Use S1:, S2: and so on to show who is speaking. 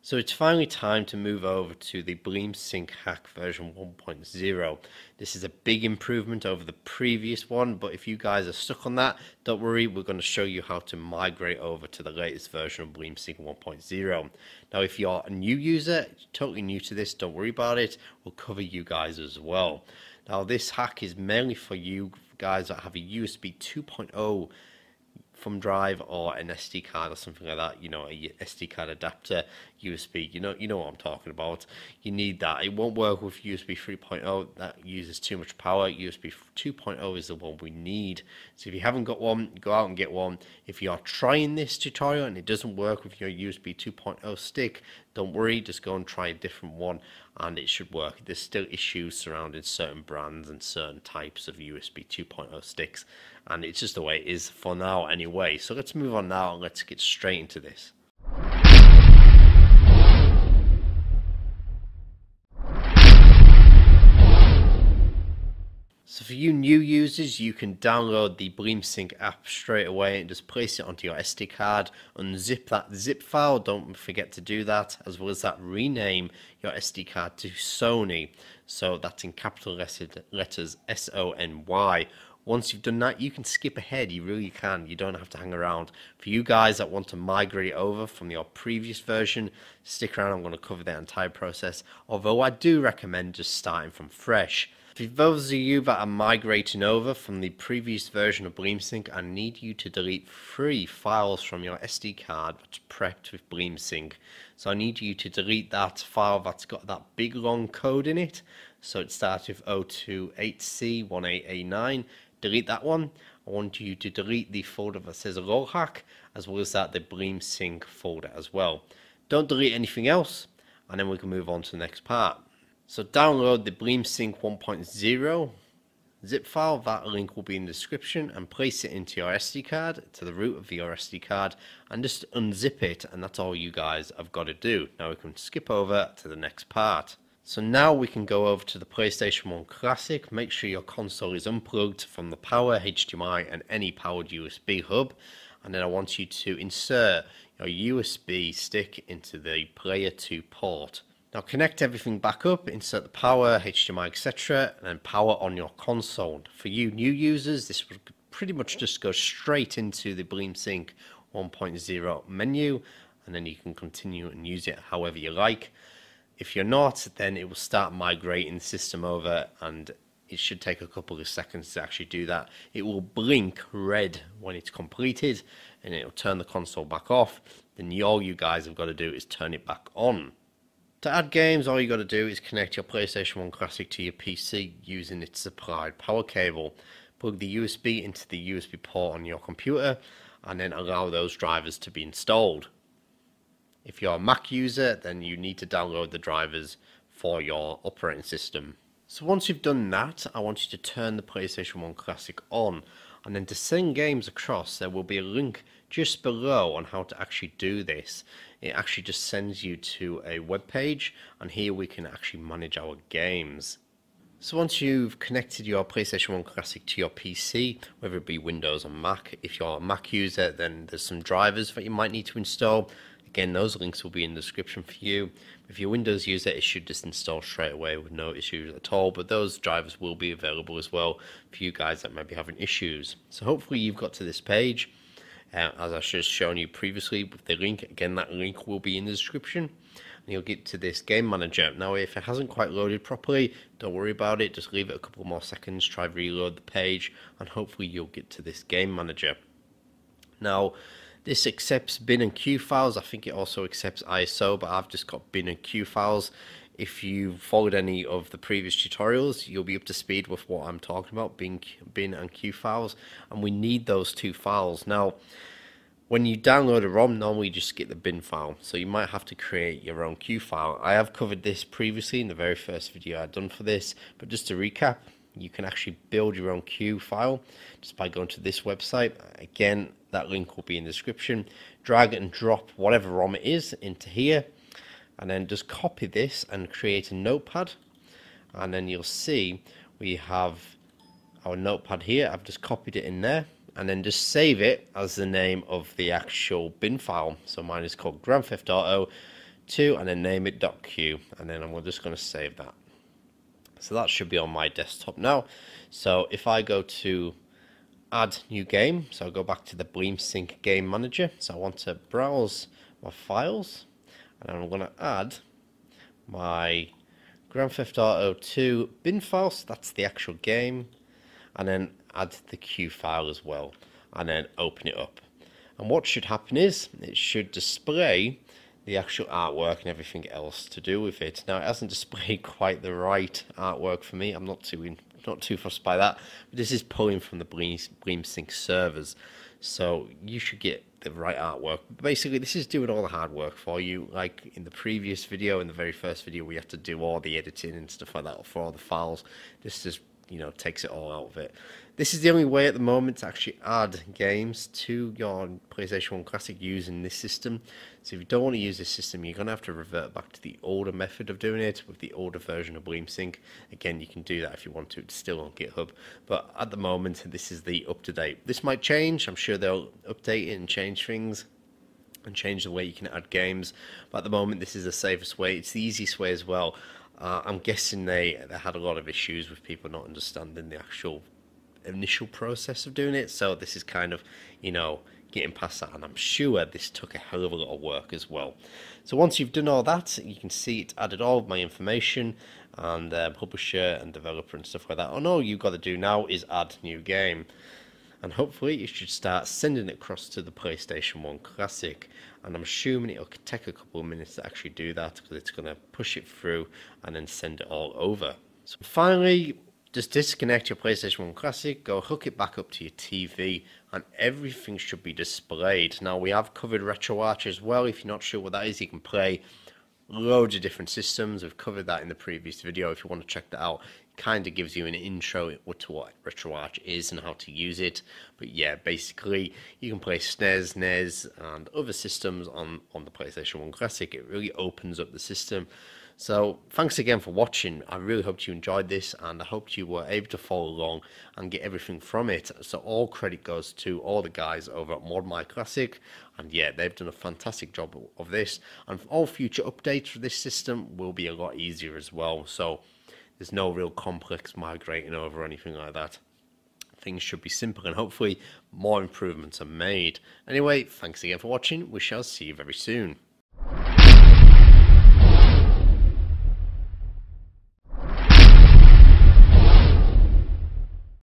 S1: So it's finally time to move over to the BleemSync hack version 1.0. This is a big improvement over the previous one, but if you guys are stuck on that, don't worry, we're going to show you how to migrate over to the latest version of BleemSync 1.0. Now if you're a new user, totally new to this, don't worry about it, we'll cover you guys as well. Now this hack is mainly for you guys that have a USB 2.0 thumb drive or an SD card or something like that, a SD card adapter, USB, you know what I'm talking about. You need that. It won't work with USB 3.0, that uses too much power. USB 2.0 is the one we need. So if you haven't got one, go out and get one. If you are trying this tutorial and it doesn't work with your USB 2.0 stick, don't worry, just go and try a different one and it should work. There's still issues surrounding certain brands and certain types of USB 2.0 sticks, and it's just the way it is for now anyway. So let's move on now and let's get straight into this. So for you new users, you can download the BleemSync app straight away and just place it onto your SD card, unzip that zip file, don't forget to do that, as well as that rename your SD card to Sony, so that's in capital letters SONY. Once you've done that, you can skip ahead, you really can, you don't have to hang around. For you guys that want to migrate over from your previous version, stick around, I'm going to cover that entire process, although I do recommend just starting from fresh. For those of you that are migrating over from the previous version of BleemSync, I need you to delete 3 files from your SD card that's prepped with BleemSync. So I need you to delete that file that's got that big long code in it. So it starts with 028C18A9. Delete that one. I want you to delete the folder that says lolhack, as well as that the BleemSync folder as well. Don't delete anything else, and then we can move on to the next part. So download the BleemSync 1.0 zip file, that link will be in the description, and place it into your SD card, to the root of your SD card, and just unzip it, and that's all you guys have got to do. Now we can skip over to the next part. So now we can go over to the PlayStation 1 Classic. Make sure your console is unplugged from the power, HDMI and any powered USB hub, and then I want you to insert your USB stick into the Player 2 port. Now connect everything back up, insert the power, HDMI, etc., and then power on your console. For you new users, this will pretty much just go straight into the BleemSync 1.0 menu, and then you can continue and use it however you like. If you're not, then it will start migrating the system over, and it should take a couple of seconds to actually do that. It will blink red when it's completed, and it will turn the console back off. Then all you guys have got to do is turn it back on. To add games, all you got to do is connect your PlayStation 1 Classic to your PC using its supplied power cable. Plug the USB into the USB port on your computer, and then allow those drivers to be installed. If you're a Mac user, then you need to download the drivers for your operating system. So once you've done that, I want you to turn the PlayStation 1 Classic on, and then to send games across, there will be a link just below on how to actually do this. It actually just sends you to a web page, and here we can actually manage our games. So once you've connected your PlayStation 1 Classic to your PC, whether it be Windows or Mac, if you're a Mac user, then there's some drivers that you might need to install. Again, those links will be in the description for you. If you're a Windows user, it should just install straight away with no issues at all, but those drivers will be available as well for you guys that might be having issues. So hopefully you've got to this page. As I've just shown you previously with the link, again that link will be in the description, and you'll get to this game manager. Now if it hasn't quite loaded properly, don't worry about it, just leave it a couple more seconds, try reload the page, and hopefully you'll get to this game manager. Now this accepts bin and Q files. I think it also accepts ISO, but I've just got bin and Q files. If you've followed any of the previous tutorials, you'll be up to speed with what I'm talking about, bin and Q files, and we need those 2 files. Now, when you download a ROM, normally you just get the bin file, so you might have to create your own Q file. I have covered this previously in the very first video I've done for this, but just to recap, you can actually build your own Q file just by going to this website. Again, that link will be in the description. Drag and drop whatever ROM it is into here, and then just copy this and create a notepad, and then you'll see we have our notepad here. I've just copied it in there, and then just save it as the name of the actual bin file. So mine is called Grand Theft Auto 2 and then name it .q, and then I'm just going to save that. So that should be on my desktop now. So if I go to add new game, so I'll go back to the BleemSync game manager. So I want to browse my files, and I'm going to add my Grand Theft Auto 2 bin file, so that's the actual game, and then add the Q file as well, and then open it up. And what should happen is it should display the actual artwork and everything else to do with it. Now it hasn't displayed quite the right artwork for me. I'm not too fussed by that. But this is pulling from the BleemSync servers, so you should get the right artwork. Basically, this is doing all the hard work for you. Like in the previous video, in the very first video, we had to do all the editing and stuff like that for all the files. This just, you know, takes it all out of it. This is the only way at the moment to actually add games to your PlayStation 1 Classic using this system. So if you don't want to use this system, you're going to have to revert back to the older method of doing it with the older version of BleemSync. Again, you can do that if you want to. It's still on GitHub. But at the moment, this is the up-to-date. This might change. I'm sure they'll update it and change things and change the way you can add games. But at the moment, this is the safest way. It's the easiest way as well. I'm guessing they had a lot of issues with people not understanding the actual initial process of doing it, so this is kind of, you know, getting past that, and I'm sure this took a hell of a lot of work as well. So once you've done all that, you can see it's added all of my information and publisher and developer and stuff like that, and all you've got to do now is add new game, and hopefully you should start sending it across to the PlayStation 1 Classic. And I'm assuming it'll take a couple of minutes to actually do that, because it's going to push it through and then send it all over. So finally, just disconnect your PlayStation 1 Classic, go hook it back up to your TV, and everything should be displayed. Now, we have covered RetroArch as well. If you're not sure what that is, you can play loads of different systems. We've covered that in the previous video. If you want to check that out, it kind of gives you an intro to what RetroArch is and how to use it. But yeah, basically, you can play SNES, NES, and other systems on the PlayStation 1 Classic. It really opens up the system. So thanks again for watching. I really hope you enjoyed this, and I hope you were able to follow along and get everything from it. So all credit goes to all the guys over at Modmyclassic, and yeah, they've done a fantastic job of this, and all future updates for this system will be a lot easier as well. So there's no real complex migrating over or anything like that. Things should be simple, and hopefully more improvements are made. Anyway, thanks again for watching. We shall see you very soon.